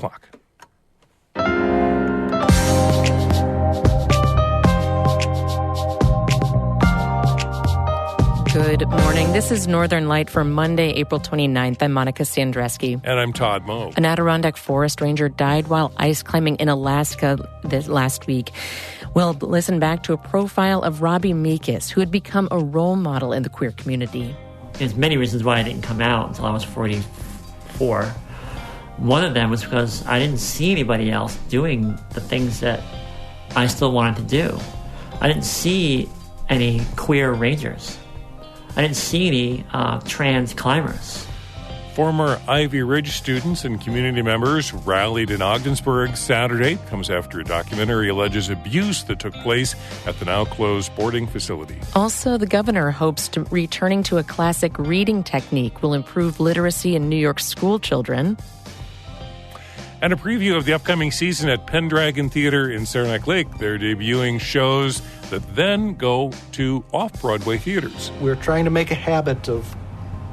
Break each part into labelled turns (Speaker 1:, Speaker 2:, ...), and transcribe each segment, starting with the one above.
Speaker 1: o'clock.
Speaker 2: Good morning. This is Northern Light for Monday, April 29th. I'm Monica Sandreski.
Speaker 1: And I'm Todd Moe.
Speaker 2: An Adirondack forest ranger died while ice climbing in Alaska this last week. We'll listen back to a profile of Robbi Mecus, who had become a role model in the queer community.
Speaker 3: There's many reasons why I didn't come out until I was 44. One of them was because I didn't see anybody else doing the things that I still wanted to do. I didn't see any queer rangers. I didn't see any trans climbers.
Speaker 1: Former Ivy Ridge students and community members rallied in Ogdensburg Saturday. Comes after a documentary alleges abuse that took place at the now-closed boarding facility.
Speaker 2: Also, the governor hopes to returning to a classic reading technique will improve literacy in New York school children.
Speaker 1: And a preview of the upcoming season at Pendragon Theatre in Saranac Lake. They're debuting shows that then go to off-Broadway theaters.
Speaker 4: We're trying to make a habit of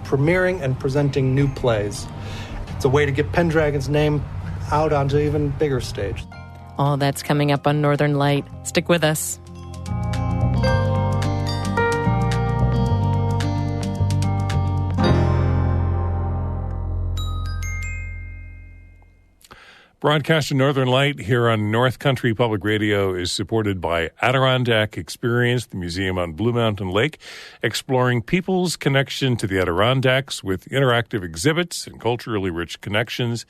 Speaker 4: premiering and presenting new plays. It's a way to get Pendragon's name out onto an even bigger stage.
Speaker 2: All that's coming up on Northern Light. Stick with us.
Speaker 1: Broadcast in Northern Light here on North Country Public Radio is supported by Adirondack Experience, the museum on Blue Mountain Lake, exploring people's connection to the Adirondacks with interactive exhibits and culturally rich collections,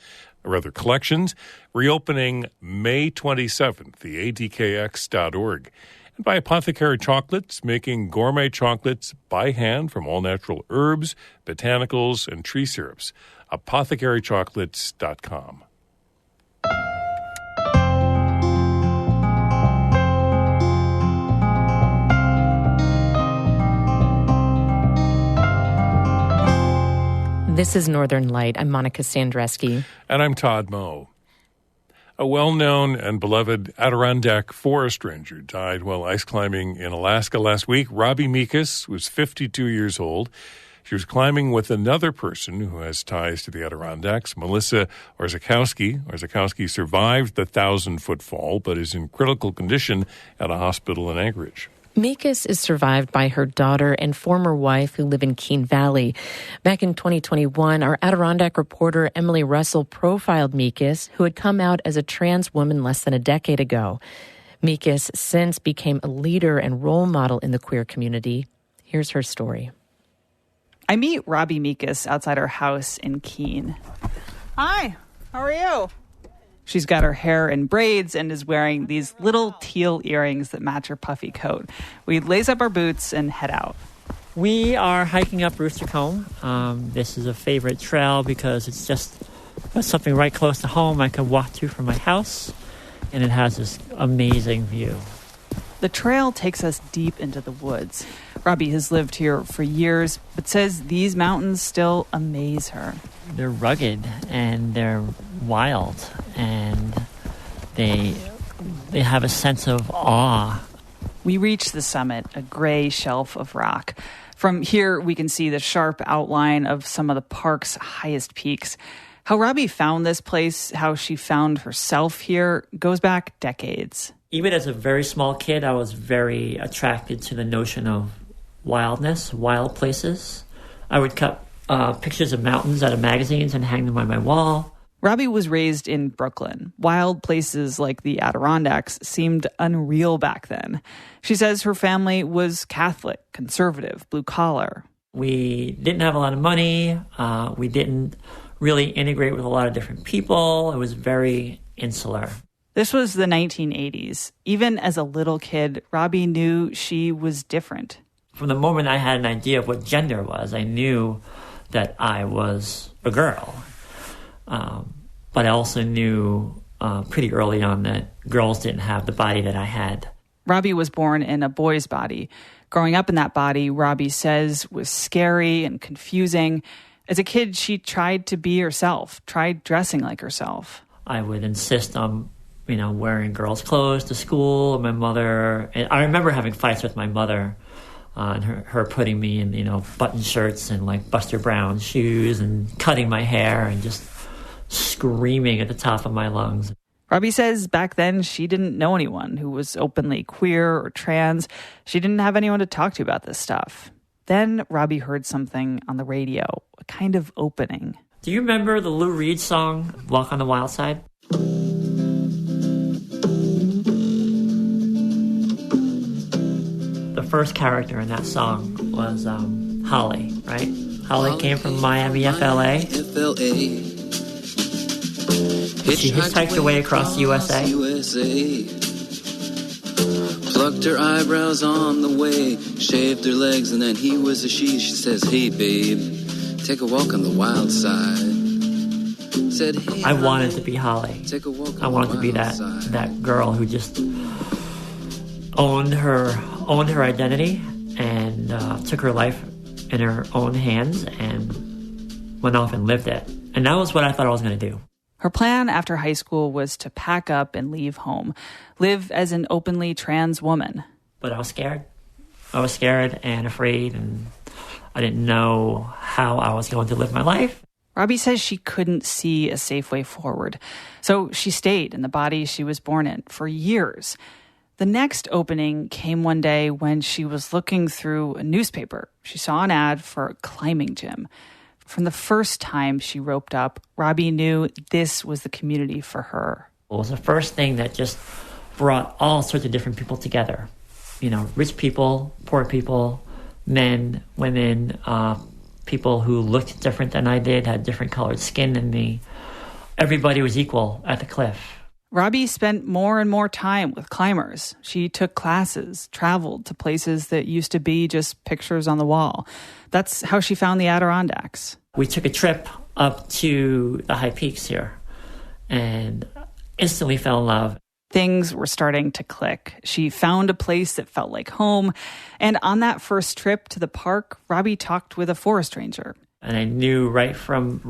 Speaker 1: reopening May 27th, the adkx.org. And by Apothecary Chocolates, making gourmet chocolates by hand from all natural herbs, botanicals, and tree syrups. apothecarychocolates.com.
Speaker 2: This is Northern Light. I'm Monica Sandreski.
Speaker 1: And I'm Todd Moe. A well-known and beloved Adirondack forest ranger died while ice climbing in Alaska last week. Robbi Mecus was 52 years old. She was climbing with another person who has ties to the Adirondacks, Melissa Orzechowski. Orzechowski survived the 1,000-foot fall, but is in critical condition at a hospital in Anchorage.
Speaker 2: Mecus is survived by her daughter and former wife who live in Keene Valley. Back in 2021, our Adirondack reporter Emily Russell profiled Mecus, who had come out as a trans woman less than a decade ago. Mecus since became a leader and role model in the queer community. Here's her story.
Speaker 5: I meet Robbi Mecus outside her house in Keene.
Speaker 6: Hi, how are you?
Speaker 5: She's got her hair in braids and is wearing these little teal earrings that match her puffy coat. We lace up our boots and head out.
Speaker 3: We are hiking up Rooster Combe. This is a favorite trail because it's just something right close to home I can walk to from my house, and it has this amazing view.
Speaker 5: The trail takes us deep into the woods. Robbi has lived here for years, but says these mountains still amaze her.
Speaker 3: They're rugged and they're wild, and they have a sense of awe.
Speaker 5: We reach the summit, a gray shelf of rock. From here, we can see the sharp outline of some of the park's highest peaks. How Robbi found this place, how she found herself here, goes back decades.
Speaker 3: Even as a very small kid, I was very attracted to the notion of wildness, wild places. I would cut pictures of mountains out of magazines and hang them on my wall.
Speaker 5: Robbi was raised in Brooklyn. Wild places like the Adirondacks seemed unreal back then. She says her family was Catholic, conservative, blue-collar.
Speaker 3: We didn't have a lot of money. We didn't really integrate with a lot of different people. It was very insular.
Speaker 5: This was the 1980s. Even as a little kid, Robbi knew she was different.
Speaker 3: From the moment I had an idea of what gender was, I knew that I was a girl. But I also knew pretty early on that girls didn't have the body that I had.
Speaker 5: Robbi was born in a boy's body. Growing up in that body, Robbi says, was scary and confusing. As a kid, she tried to be herself, tried dressing like herself.
Speaker 3: I would insist on, wearing girls' clothes to school. My mother, and I remember having fights with my mother and her putting me in, button shirts and like Buster Brown shoes and cutting my hair and just screaming at the top of my lungs.
Speaker 5: Robbi says back then she didn't know anyone who was openly queer or trans. She didn't have anyone to talk to about this stuff. Then Robbi heard something on the radio, a kind of opening.
Speaker 3: Do you remember the Lou Reed song, Walk on the Wild Side? The first character in that song was Holly, right? Holly came from Miami, FLA. She hitchhiked away across the USA.
Speaker 7: Plucked her eyebrows on the way, shaved her legs, and then he was a she. She says, hey, babe, take a walk on the wild side. Said, hey,
Speaker 3: I wanted to be Holly.
Speaker 7: Take a walk on
Speaker 3: I wanted to be that girl who just owned her identity and took her life in her own hands and went off and lived it. And that was what I thought I was going to do.
Speaker 5: Her plan after high school was to pack up and leave home, live as an openly trans woman.
Speaker 3: But I was scared. I was scared and afraid, and I didn't know how I was going to live my life.
Speaker 5: Robbi says she couldn't see a safe way forward, so she stayed in the body she was born in for years. The next opening came one day when she was looking through a newspaper. She saw an ad for a climbing gym. From the first time she roped up, Robbi knew this was the community for her.
Speaker 3: It was the first thing that just brought all sorts of different people together. You know, rich people, poor people, men, women, people who looked different than I did, had different colored skin than me. Everybody was equal at the cliff.
Speaker 5: Robbi spent more and more time with climbers. She took classes, traveled to places that used to be just pictures on the wall. That's how she found the Adirondacks.
Speaker 3: We took a trip up to the high peaks here and instantly fell in love.
Speaker 5: Things were starting to click. She found a place that felt like home. And on that first trip to the park, Robbi talked with a forest ranger.
Speaker 3: And I knew right from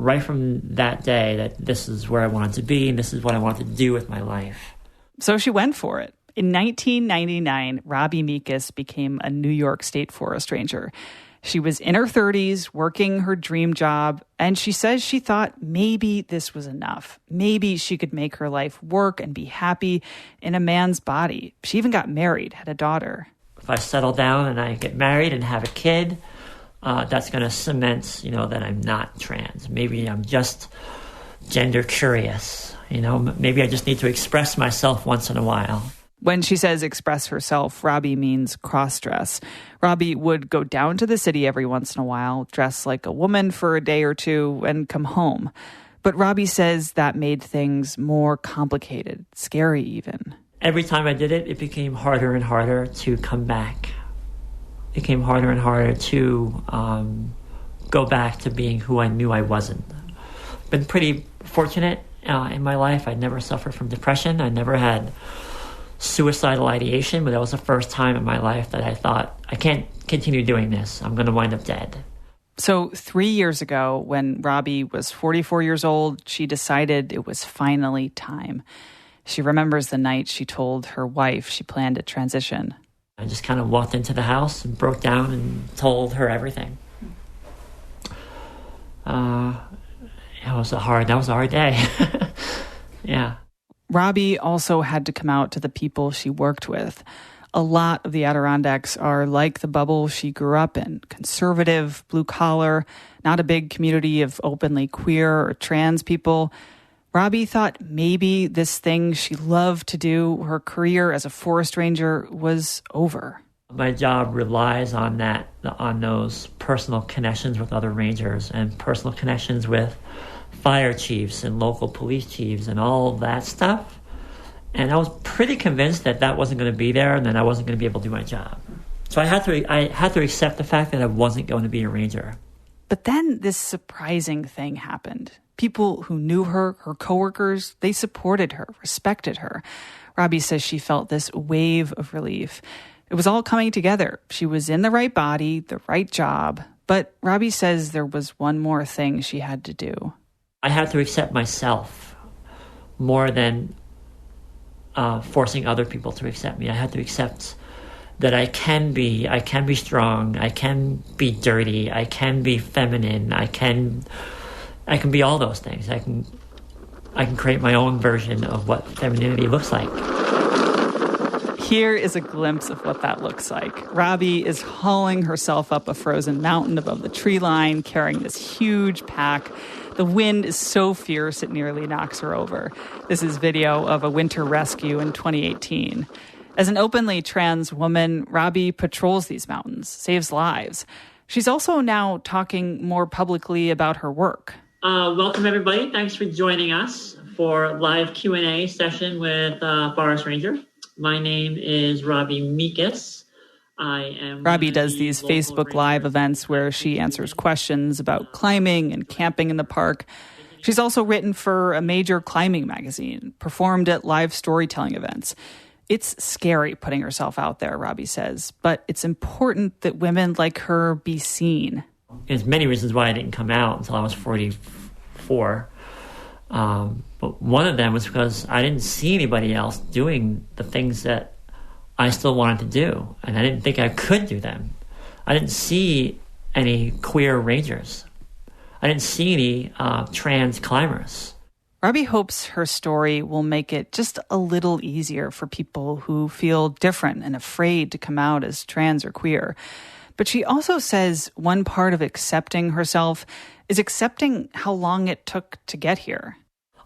Speaker 3: that day that this is where I wanted to be and this is what I wanted to do with my life.
Speaker 5: So she went for it. In 1999, Robbi Mecus became a New York State forest ranger. She was in her 30s, working her dream job, and she says she thought maybe this was enough. Maybe she could make her life work and be happy in a man's body. She even got married, had a daughter.
Speaker 3: If I settle down and I get married and have a kid, that's going to cement, that I'm not trans. Maybe I'm just gender curious. Maybe I just need to express myself once in a while.
Speaker 5: When she says express herself, Robbi means cross-dress. Robbi would go down to the city every once in a while, dress like a woman for a day or two, and come home. But Robbi says that made things more complicated, scary even.
Speaker 3: Every time I did it, it became harder and harder to come back. It became harder and harder to go back to being who I knew I wasn't. Been pretty fortunate in my life. I never suffered from depression. I never had suicidal ideation, but that was the first time in my life that I thought, I can't continue doing this. I'm going to wind up dead.
Speaker 5: So 3 years ago, when Robbi was 44 years old, she decided it was finally time. She remembers the night she told her wife she planned to transition.
Speaker 3: I just kind of walked into the house and broke down and told her everything. That was a hard day. Yeah.
Speaker 5: Robbi also had to come out to the people she worked with. A lot of the Adirondacks are like the bubble she grew up in. Conservative, blue-collar, not a big community of openly queer or trans people. Robbi thought maybe this thing she loved to do, her career as a forest ranger, was over.
Speaker 3: My job relies on those personal connections with other rangers and personal connections with fire chiefs and local police chiefs and all that stuff. And I was pretty convinced that wasn't going to be there and that I wasn't going to be able to do my job. So I had to accept the fact that I wasn't going to be a ranger.
Speaker 5: But then this surprising thing happened. People who knew her coworkers, they supported her, respected her. Robbi says she felt this wave of relief. It was all coming together. She was in the right body, the right job. But Robbi says there was one more thing she had to do.
Speaker 3: I had to accept myself more than forcing other people to accept me. I had to accept that I can be strong, I can be dirty, I can be feminine, I can be all those things. I can I can create my own version of what femininity looks like.
Speaker 5: Here is a glimpse of what that looks like. Robbi is hauling herself up a frozen mountain above the tree line, carrying this huge pack. The wind is so fierce it nearly knocks her over. This is video of a winter rescue in 2018. As an openly trans woman, Robbi patrols these mountains, saves lives. She's also now talking more publicly about her work.
Speaker 3: Welcome, everybody. Thanks for joining us for a live Q&A session with Forest Ranger. My name is Robbi Mecus.
Speaker 5: Robbi does these Facebook Live events where she answers questions about climbing and camping in the park. She's also written for a major climbing magazine, performed at live storytelling events. It's scary putting herself out there, Robbi says, but it's important that women like her be seen.
Speaker 3: There's many reasons why I didn't come out until I was 44. But one of them was because I didn't see anybody else doing the things that I still wanted to do, and I didn't think I could do them. I didn't see any queer rangers. I didn't see any trans climbers.
Speaker 5: Robbi hopes her story will make it just a little easier for people who feel different and afraid to come out as trans or queer. But she also says one part of accepting herself is accepting how long it took to get here.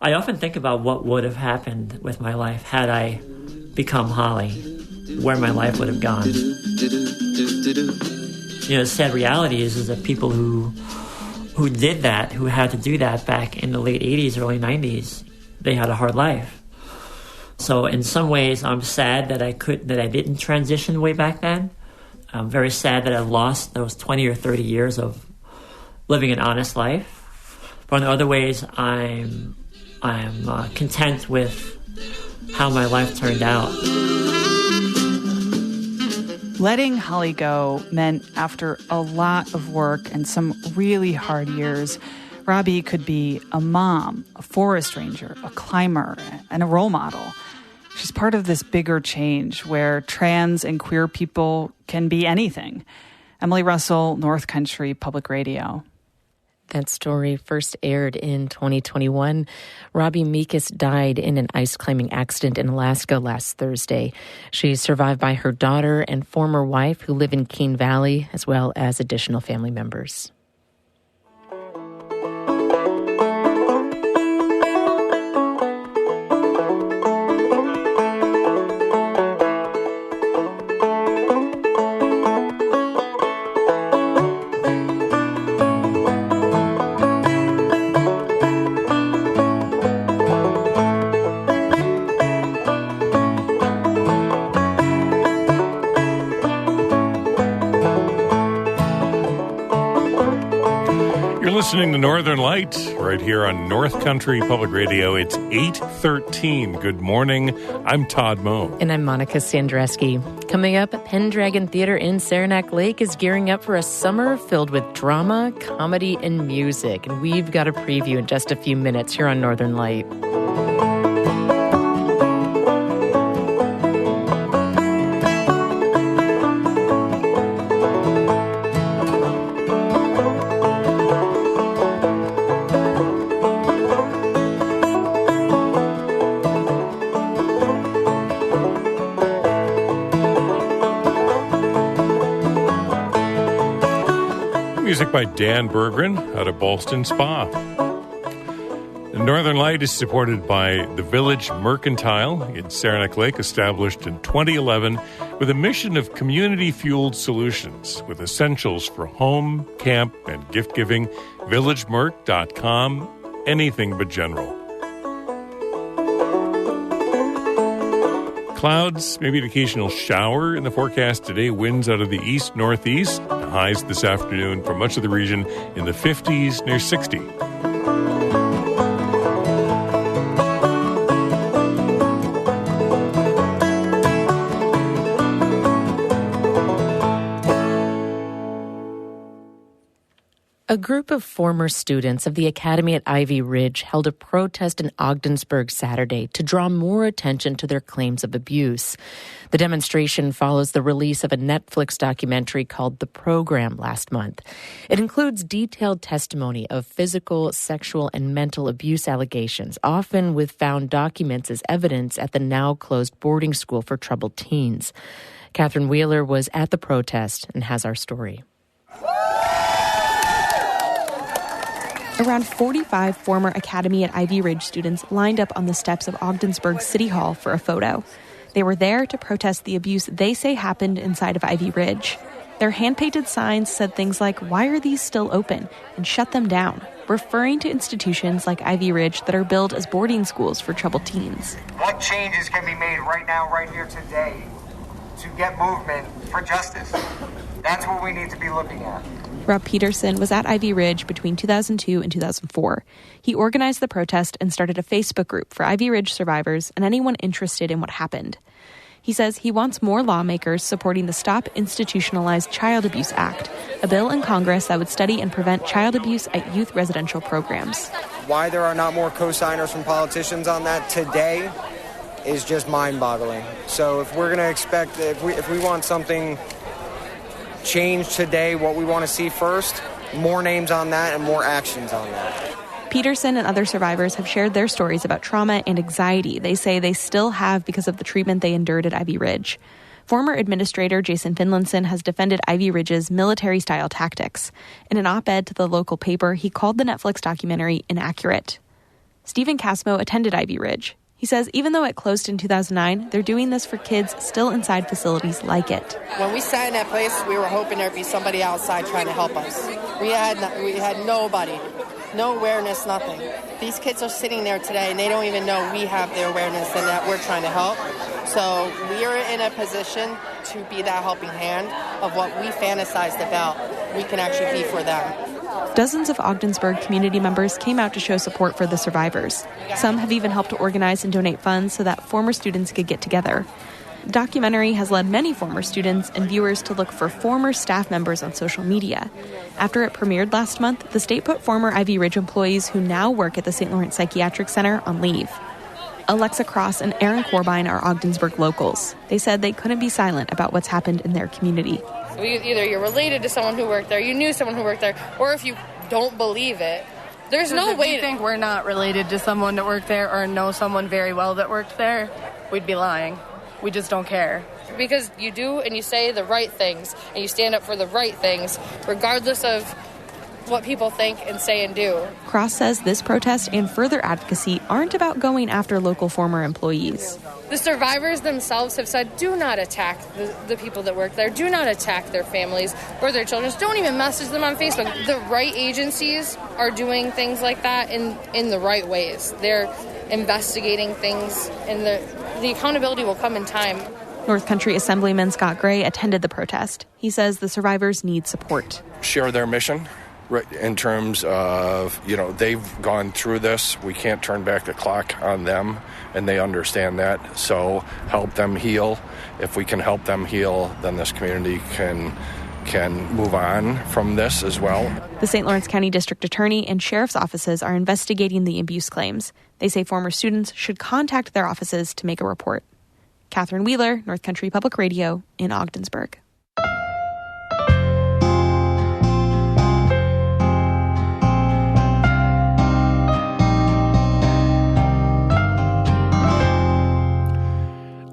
Speaker 3: I often think about what would have happened with my life had I become Holly, where my life would have gone. You know, the sad reality is that people who did that, who had to do that back in the late 80s, early 90s, they had a hard life. So in some ways, I'm sad that I didn't transition way back then. I'm very sad that I lost those 20 or 30 years of living an honest life. But in other ways, I'm content with how my life turned out.
Speaker 5: Letting Holly go meant after a lot of work and some really hard years, Robbi could be a mom, a forest ranger, a climber, and a role model. She's part of this bigger change where trans and queer people can be anything. Emily Russell, North Country Public Radio.
Speaker 2: That story first aired in 2021. Robbi Mecus died in an ice climbing accident in Alaska last Thursday. She's survived by her daughter and former wife who live in Keene Valley, as well as additional family members.
Speaker 1: Listening to Northern Light right here on North Country Public Radio. It's 8:13. Good morning. I'm Todd Moe.
Speaker 2: And I'm Monica Sandreski. Coming up, Pendragon Theatre in Saranac Lake is gearing up for a summer filled with drama, comedy, and music. And we've got a preview in just a few minutes here on Northern Light.
Speaker 1: Music by Dan Berggren out of Ballston Spa. The Northern Light is supported by the Village Mercantile in Saranac Lake, established in 2011 with a mission of community-fueled solutions with essentials for home, camp, and gift-giving. VillageMerc.com, anything but general. Clouds, maybe an occasional shower in the forecast today. Winds out of the east-northeast. Highs this afternoon for much of the region in the 50s, near 60.
Speaker 2: A group of former students of the Academy at Ivy Ridge held a protest in Ogdensburg Saturday to draw more attention to their claims of abuse. The demonstration follows the release of a Netflix documentary called The Program last month. It includes detailed testimony of physical, sexual, and mental abuse allegations, often with found documents as evidence at the now closed boarding school for troubled teens. Catherine Wheeler was at the protest and has our story.
Speaker 8: Around 45 former Academy at Ivy Ridge students lined up on the steps of Ogdensburg City Hall for a photo. They were there to protest the abuse they say happened inside of Ivy Ridge. Their hand-painted signs said things like, "Why are these still open?" and "Shut them down," referring to institutions like Ivy Ridge that are billed as boarding schools for troubled teens.
Speaker 9: What changes can be made right now, right here today, to get movement for justice? That's what we need to be looking at.
Speaker 8: Rob Peterson was at Ivy Ridge between 2002 and 2004. He organized the protest and started a Facebook group for Ivy Ridge survivors and anyone interested in what happened. He says he wants more lawmakers supporting the Stop Institutionalized Child Abuse Act, a bill in Congress that would study and prevent child abuse at youth residential programs.
Speaker 9: Why there are not more co-signers from politicians on that today is just mind-boggling. So if we're going to expect, if we want something change today, what we want to see first, more names on that and more actions on that.
Speaker 8: Peterson and other survivors have shared their stories about trauma and anxiety they say they still have because of the treatment they endured at Ivy Ridge. Former administrator Jason Finlinson has defended Ivy Ridge's military-style tactics. In an op-ed to the local paper, he called the Netflix documentary inaccurate. Stephen Casmo attended Ivy Ridge. He says even though it closed in 2009, they're doing this for kids still inside facilities like it.
Speaker 10: When we sat in that place, we were hoping there'd be somebody outside trying to help us. We had nobody, no awareness, nothing. These kids are sitting there today, and they don't even know we have the awareness and that we're trying to help. So we are in a position to be that helping hand of what we fantasized about. We can actually be for them.
Speaker 8: Dozens of Ogdensburg community members came out to show support for the survivors. Some have even helped to organize and donate funds so that former students could get together. The documentary has led many former students and viewers to look for former staff members on social media. After it premiered last month, the state put former Ivy Ridge employees who now work at the St. Lawrence Psychiatric Center on leave. Alexa Cross and Aaron Corbine are Ogdensburg locals. They said they couldn't be silent about what's happened in their community.
Speaker 11: Either you're related to someone who worked there, you knew someone who worked there, or if you don't believe it, there's no way.
Speaker 12: If you think we're not related to someone that worked there or know someone very well that worked there, we'd be lying. We just don't care.
Speaker 11: Because you do and you say the right things and you stand up for the right things, regardless of what people think and say and do.
Speaker 8: Cross says this protest and further advocacy aren't about going after local former employees.
Speaker 11: The survivors themselves have said, do not attack the people that work there. Do not attack their families or their children. Don't even message them on Facebook. The right agencies are doing things like that in the right ways. They're investigating things, and the accountability will come in time.
Speaker 8: North Country Assemblyman Scott Gray attended the protest. He says the survivors need support.
Speaker 13: Share their mission. In terms of, they've gone through this. We can't turn back the clock on them, and they understand that. So help them heal. If we can help them heal, then this community can move on from this as well.
Speaker 8: The St. Lawrence County District Attorney and Sheriff's offices are investigating the abuse claims. They say former students should contact their offices to make a report. Catherine Wheeler, North Country Public Radio in Ogdensburg.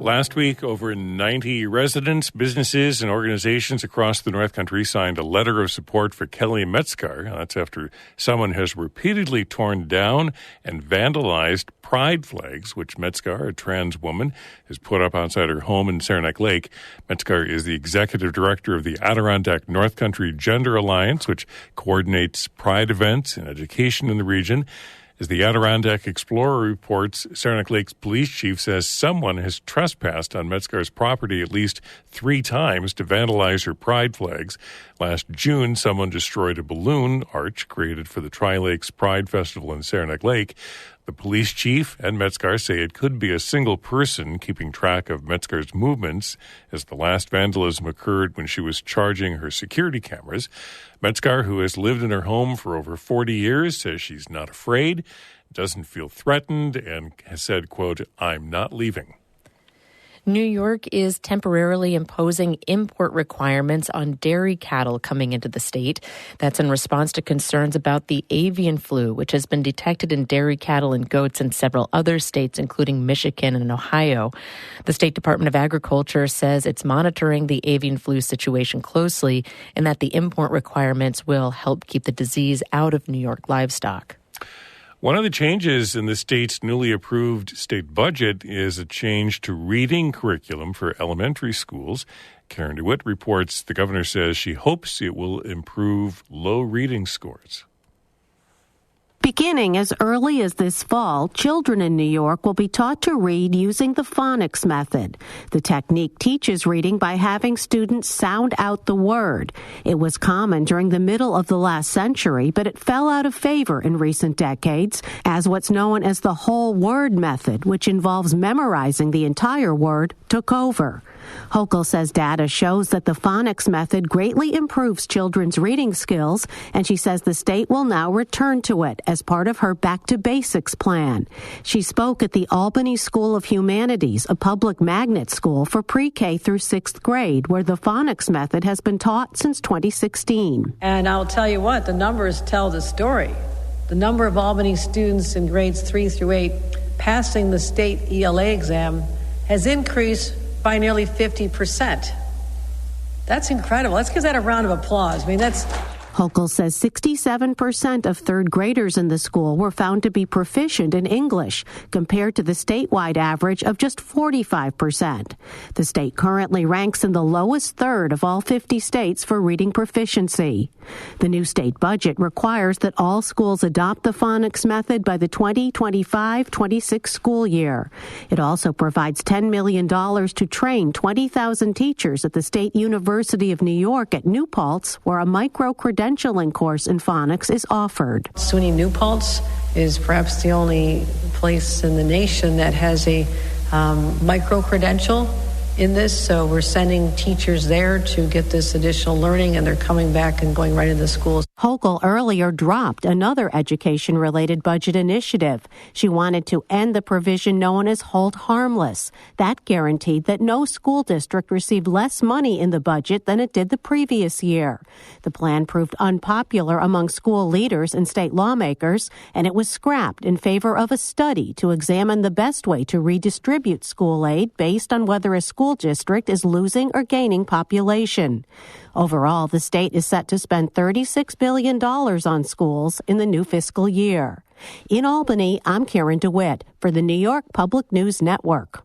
Speaker 1: Last week, over 90 residents, businesses, and organizations across the North Country signed a letter of support for Kelly Metzgar. That's after someone has repeatedly torn down and vandalized pride flags, which Metzgar, a trans woman, has put up outside her home in Saranac Lake. Metzgar is the executive director of the Adirondack North Country Gender Alliance, which coordinates pride events and education in the region. As the Adirondack Explorer reports, Saranac Lake's police chief says someone has trespassed on Metzgar's property at least 3 times to vandalize her pride flags. Last June, someone destroyed a balloon arch created for the Tri-Lakes Pride Festival in Saranac Lake. The police chief and Metzgar say it could be a single person keeping track of Metzgar's movements, as the last vandalism occurred when she was charging her security cameras. Metzgar, who has lived in her home for over 40 years, says she's not afraid, doesn't feel threatened, and has said, quote, "I'm not leaving."
Speaker 2: New York is temporarily imposing import requirements on dairy cattle coming into the state. That's in response to concerns about the avian flu, which has been detected in dairy cattle and goats in several other states, including Michigan and Ohio. The State Department of Agriculture says it's monitoring the avian flu situation closely and that the import requirements will help keep the disease out of New York livestock.
Speaker 1: One of the changes in the state's newly approved state budget is a change to reading curriculum for elementary schools. Karen DeWitt reports the governor says she hopes it will improve low reading scores.
Speaker 14: Beginning as early as this fall, children in New York will be taught to read using the phonics method. The technique teaches reading by having students sound out the word. It was common during the middle of the last century, but it fell out of favor in recent decades as what's known as the whole word method, which involves memorizing the entire word, took over. Hochul says data shows that the phonics method greatly improves children's reading skills, and she says the state will now return to it as part of her Back to Basics plan. She spoke at the Albany School of Humanities, a public magnet school for pre-K through 6th grade, where the phonics method has been taught since 2016.
Speaker 15: And I'll tell you what, the numbers tell the story. The number of Albany students in grades 3 through 8 passing the state ELA exam has increased by nearly 50%. That's incredible. Let's give that a round of applause. I mean, that's...
Speaker 14: Hochul says 67% of third graders in the school were found to be proficient in English, compared to the statewide average of just 45%. The state currently ranks in the lowest third of all 50 states for reading proficiency. The new state budget requires that all schools adopt the phonics method by the 2025-26 school year. It also provides $10 million to train 20,000 teachers at the State University of New York at New Paltz, where a micro-credentialing course in phonics is offered.
Speaker 15: SUNY New Paltz is perhaps the only place in the nation that has a micro-credential in this, so we're sending teachers there to get this additional learning, and they're coming back and going right into schools.
Speaker 14: Hochul earlier dropped another education-related budget initiative. She wanted to end the provision known as Hold Harmless. That guaranteed that no school district received less money in the budget than it did the previous year. The plan proved unpopular among school leaders and state lawmakers, and it was scrapped in favor of a study to examine the best way to redistribute school aid based on whether a school district is losing or gaining population. Overall, the state is set to spend $36 billion on schools in the new fiscal year. In Albany, I'm Karen DeWitt for the New York Public News Network.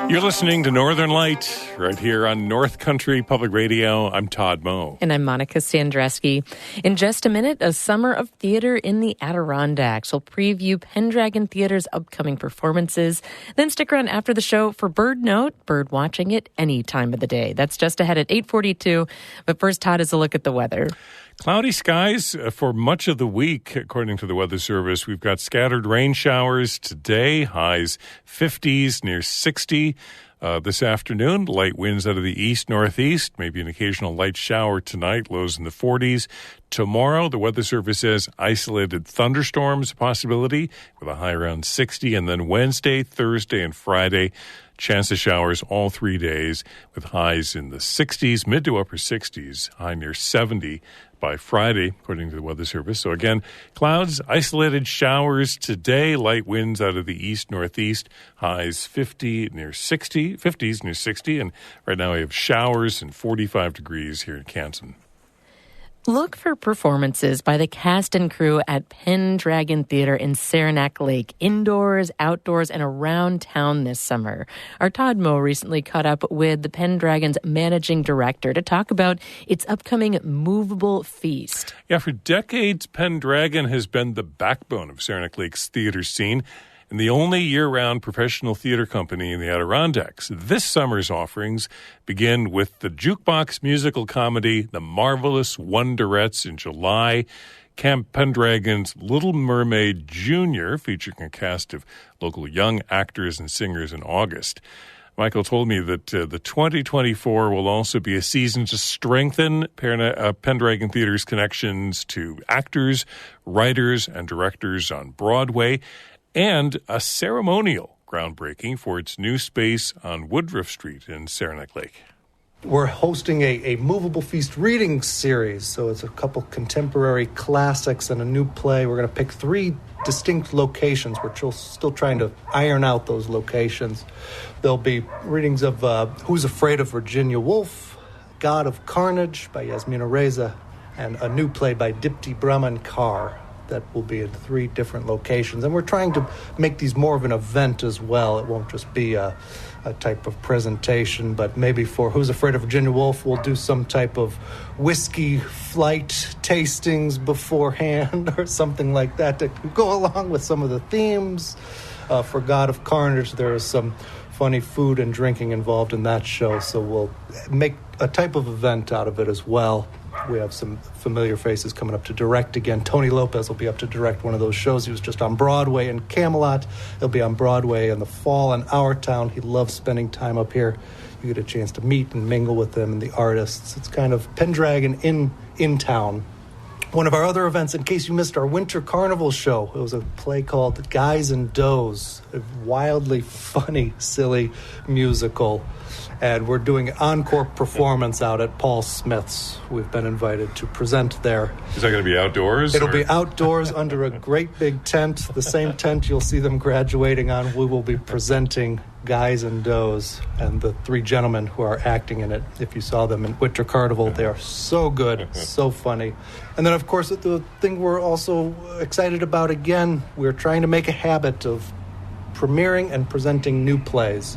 Speaker 1: You're listening to Northern Light right here on North Country Public Radio. I'm Todd Moe.
Speaker 2: And I'm Monica Sandreski. In just a minute, a summer of theater in the Adirondacks. We'll preview Pendragon Theatre's upcoming performances. Then stick around after the show for Bird Note, bird watching at any time of the day. That's just ahead at 8:42. But first, Todd, is a look at the weather.
Speaker 1: Cloudy skies for much of the week, according to the Weather Service. We've got scattered rain showers today, highs 50s, near 60. This afternoon, light winds out of the east-northeast, maybe an occasional light shower tonight, lows in the 40s. Tomorrow, the Weather Service says isolated thunderstorms a possibility with a high around 60. And then Wednesday, Thursday, and Friday, chance of showers all 3 days with highs in the 60s, mid to upper 60s, high near 70 by Friday, according to the Weather Service. So again, clouds, isolated showers today, light winds out of the east-northeast, highs 50 near 60, 50s near 60, and right now we have showers and 45 degrees here in Canton.
Speaker 2: Look for performances by the cast and crew at Pendragon Theatre in Saranac Lake, indoors, outdoors, and around town this summer. Our Todd Moe recently caught up with the Pendragon's managing director to talk about its upcoming movable feast.
Speaker 1: Yeah, for decades, Pendragon has been the backbone of Saranac Lake's theater scene and the only year-round professional theater company in the Adirondacks. This summer's offerings begin with the jukebox musical comedy The Marvelous Wonderettes in July, Camp Pendragon's Little Mermaid Jr., featuring a cast of local young actors and singers in August. Michael told me that the 2024 will also be a season to strengthen Pendragon Theater's connections to actors, writers, and directors on Broadway, and a ceremonial groundbreaking for its new space on Woodruff Street in Saranac Lake.
Speaker 4: We're hosting a movable feast reading series, so it's a couple contemporary classics and a new play. We're going to pick 3 distinct locations. We're still trying to iron out those locations. There'll be readings of Who's Afraid of Virginia Woolf, God of Carnage by Yasmina Reza, and a new play by Dipti Brahman Kaur. That will be at 3 different locations. And we're trying to make these more of an event as well. It won't just be a type of presentation, but maybe for Who's Afraid of Virginia Woolf, we'll do some type of whiskey flight tastings beforehand or something like that to go along with some of the themes. For God of Carnage, there is some funny food and drinking involved in that show, so we'll make a type of event out of it as well. We have some familiar faces coming up to direct again. Tony Lopez will be up to direct one of those shows. He was just on Broadway in Camelot. He'll be on Broadway in the fall in our town. He loves spending time up here. You get a chance to meet and mingle with them and the artists. It's kind of Pendragon in town. One of our other events, in case you missed our Winter Carnival show, it was a play called Guys and Does, a wildly funny, silly musical. And we're doing an encore performance out at Paul Smith's. We've been invited to present there.
Speaker 1: Is that going to be outdoors?
Speaker 4: It'll be outdoors under a great big tent. The same tent you'll see them graduating on. We will be presenting Guys and Does and the 3 gentlemen who are acting in it. If you saw them in Winter Carnival, they are so good, so funny. And then, of course, the thing we're also excited about again, we're trying to make a habit of premiering and presenting new plays.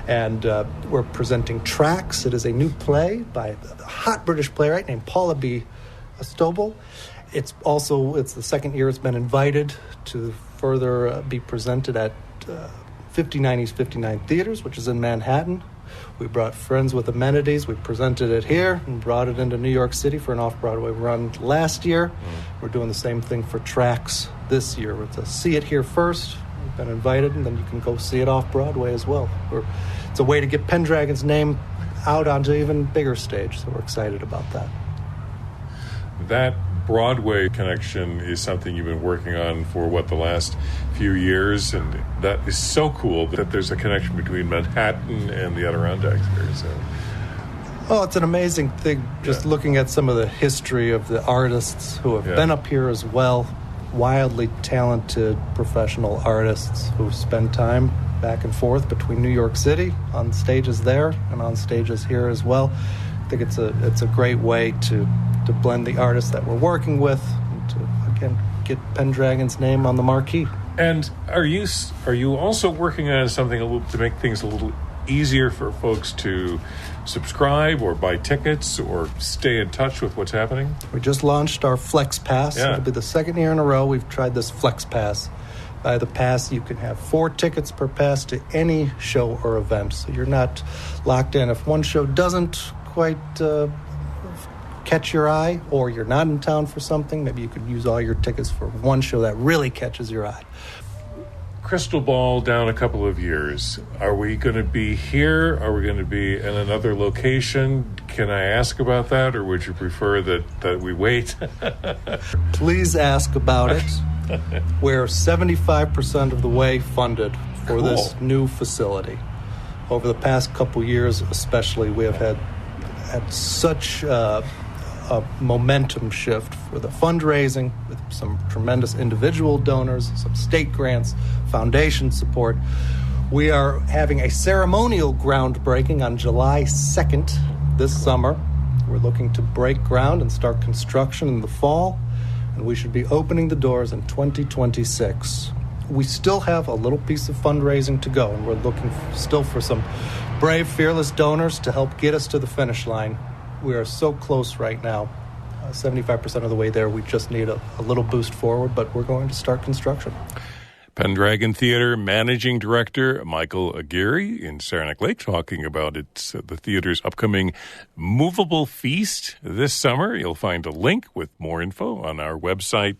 Speaker 4: And we're presenting Tracks. It is a new play by a hot British playwright named Paula B. Stobel. It's the second year it's been invited to further be presented at 59 East 59 Theaters, which is in Manhattan. We brought Friends with Amenities. We presented it here and brought it into New York City for an off-Broadway run last year. We're doing the same thing for Tracks this year. It's a see it here first. We've been invited, and then you can go see it off-Broadway as well. It's a way to get Pendragon's name out onto an even bigger stage, so we're excited about that.
Speaker 1: That Broadway connection is something you've been working on for, the last few years, and that is so cool that there's a connection between Manhattan and the Adirondacks here. So.
Speaker 4: Oh, it's an amazing thing, just looking at some of the history of the artists who have been up here as well. Wildly talented professional artists who spend time back and forth between New York City on stages there and on stages here as well. I think it's a great way to blend the artists that we're working with and to, again, get Pendragon's name on the marquee.
Speaker 1: And are you also working on something to make things a little easier for folks to subscribe or buy tickets or stay in touch with what's happening?
Speaker 4: We just launched our Flex Pass. It'll be the second year in a row we've tried this Flex Pass. By the pass, you can have 4 tickets per pass to any show or event, so you're not locked in. If one show doesn't quite catch your eye, or you're not in town for something, maybe you could use all your tickets for one show that really catches your eye.
Speaker 1: Crystal ball down a couple of years. Are we going to be here? Are we going to be in another location? Can I ask about that, or would you prefer that we wait?
Speaker 4: Please ask about it. We're 75% of the way funded for this new facility. Over the past couple years especially, we have had such a momentum shift for the fundraising with some tremendous individual donors, some state grants, foundation support. We are having a ceremonial groundbreaking on July 2nd this summer. We're looking to break ground and start construction in the fall, and we should be opening the doors in 2026. We still have a little piece of fundraising to go, and we're looking still for some brave, fearless donors to help get us to the finish line. We are so close right now, 75% of the way there. We just need a little boost forward, but we're going to start construction.
Speaker 1: Pendragon Theatre Managing Director Michael Aguirre in Saranac Lake talking about the theater's upcoming movable feast this summer. You'll find a link with more info on our website,